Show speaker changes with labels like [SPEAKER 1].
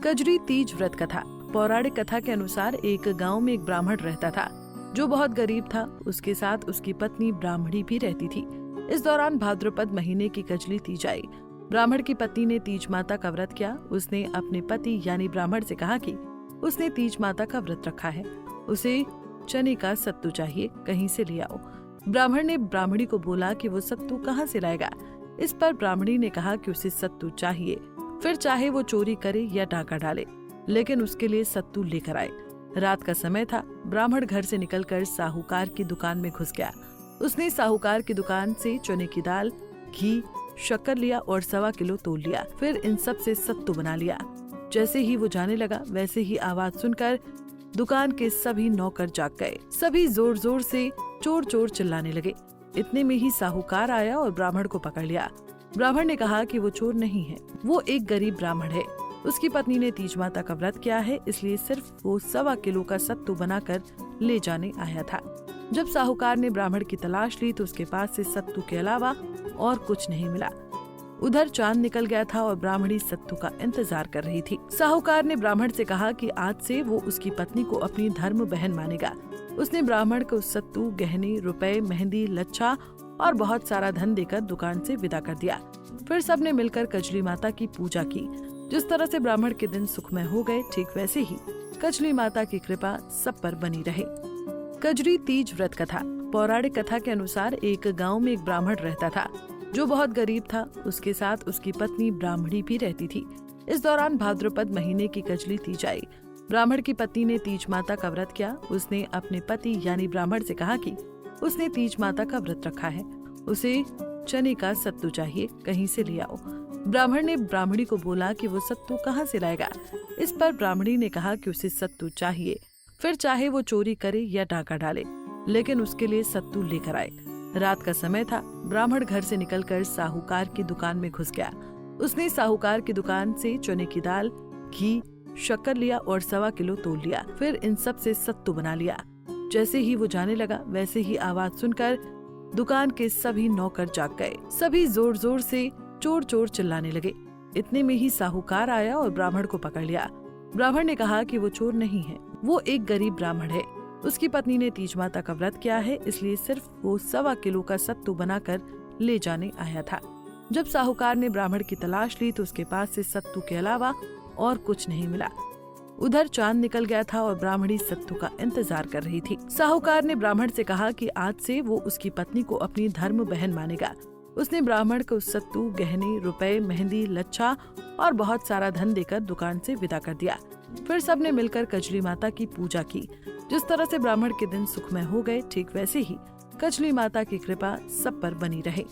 [SPEAKER 1] कजरी तीज व्रत कथा। पौराणिक कथा के अनुसार एक गांव में एक ब्राह्मण रहता था जो बहुत गरीब था। उसके साथ उसकी पत्नी ब्राह्मणी भी रहती थी। इस दौरान भाद्रपद महीने की कजली तीज आई। ब्राह्मण की पत्नी ने तीज माता का व्रत किया। उसने अपने पति यानी ब्राह्मण से कहा कि उसने तीज माता का व्रत रखा है, उसे चने का सत्तू चाहिए, कहीं से ले आओ। ब्राह्मण ने ब्राह्मणी को बोला कि वो सत्तू कहाँ से लाएगा। इस पर ब्राह्मणी ने कहा कि उसे सत्तू चाहिए, फिर चाहे वो चोरी करे या डाका डाले, लेकिन उसके लिए सत्तू लेकर आए। रात का समय था। ब्राह्मण घर से निकलकर साहूकार की दुकान में घुस गया। उसने साहूकार की दुकान से चने की दाल, घी, शक्कर लिया और 1.25 किलो तोल लिया। फिर इन सब से सत्तू बना लिया। जैसे ही वो जाने लगा, वैसे ही आवाज सुनकर दुकान के सभी नौकर जाग गए। सभी जोर जोर से चोर चोर चिल्लाने लगे। इतने में ही साहूकार आया और ब्राह्मण को पकड़ लिया। ब्राह्मण ने कहा कि वो चोर नहीं है, वो एक गरीब ब्राह्मण है। उसकी पत्नी ने तीज माता का व्रत किया है, इसलिए सिर्फ वो 1.25 किलो का सत्तू बनाकर ले जाने आया था। जब साहूकार ने ब्राह्मण की तलाश ली तो उसके पास से सत्तू के अलावा और कुछ नहीं मिला। उधर चांद निकल गया था और ब्राह्मणी सत्तू का इंतजार कर रही थी। साहूकार ने ब्राह्मण से कहा कि आज से वो उसकी पत्नी को अपनी धर्म बहन मानेगा। उसने ब्राह्मण को सत्तू, गहने, रुपए, मेहंदी, लच्छा और बहुत सारा धन देकर दुकान से विदा कर दिया। फिर सबने मिलकर कजली माता की पूजा की। जिस तरह से ब्राह्मण के दिन सुखमय हो गए, ठीक वैसे ही कजली माता की कृपा सब पर बनी रहे। कजरी तीज व्रत कथा। पौराणिक कथा के अनुसार एक गांव में एक ब्राह्मण रहता था जो बहुत गरीब था। उसके साथ उसकी पत्नी ब्राह्मणी भी रहती थी। इस दौरान भाद्रपद महीने की कजली तीज आई। ब्राह्मण की पत्नी ने तीज माता का व्रत किया। उसने अपने पति यानी ब्राह्मण से कहा कि उसने तीज माता का व्रत रखा है, उसे चने का सत्तू चाहिए, कहीं से ले आओ। ब्राह्मण ने ब्राह्मणी को बोला कि वो सत्तू कहाँ से लाएगा। इस पर ब्राह्मणी ने कहा कि उसे सत्तू चाहिए, फिर चाहे वो चोरी करे या डाका डाले, लेकिन उसके लिए सत्तू लेकर आए। रात का समय था। ब्राह्मण घर से निकलकर साहूकार की दुकान में घुस गया। उसने साहूकार की दुकान से चने की दाल, घी, शक्कर लिया और 1.25 किलो तोल लिया। फिर इन सब से सत्तू बना लिया। जैसे ही वो जाने लगा, वैसे ही आवाज सुनकर दुकान के सभी नौकर जाग गए। सभी जोर जोर से चोर चोर चिल्लाने लगे। इतने में ही साहूकार आया और ब्राह्मण को पकड़ लिया। ब्राह्मण ने कहा कि वो चोर नहीं है, वो एक गरीब ब्राह्मण है। उसकी पत्नी ने तीज माता का व्रत किया है, इसलिए सिर्फ वो 1.25 किलो का सत्तू बनाकर ले जाने आया था। जब साहूकार ने ब्राह्मण की तलाश ली तो उसके पास से सत्तू के अलावा और कुछ नहीं मिला। उधर चांद निकल गया था और ब्राह्मणी सत्तू का इंतजार कर रही थी। साहूकार ने ब्राह्मण से कहा कि आज से वो उसकी पत्नी को अपनी धर्म बहन मानेगा। उसने ब्राह्मण को सत्तू, गहने, रुपए, मेहंदी, लच्छा और बहुत सारा धन देकर दुकान से विदा कर दिया। फिर सबने मिलकर कजली माता की पूजा की। जिस तरह से ब्राह्मण के दिन सुखमय हो गए, ठीक वैसे ही कजली माता की कृपा सब पर बनी रहे।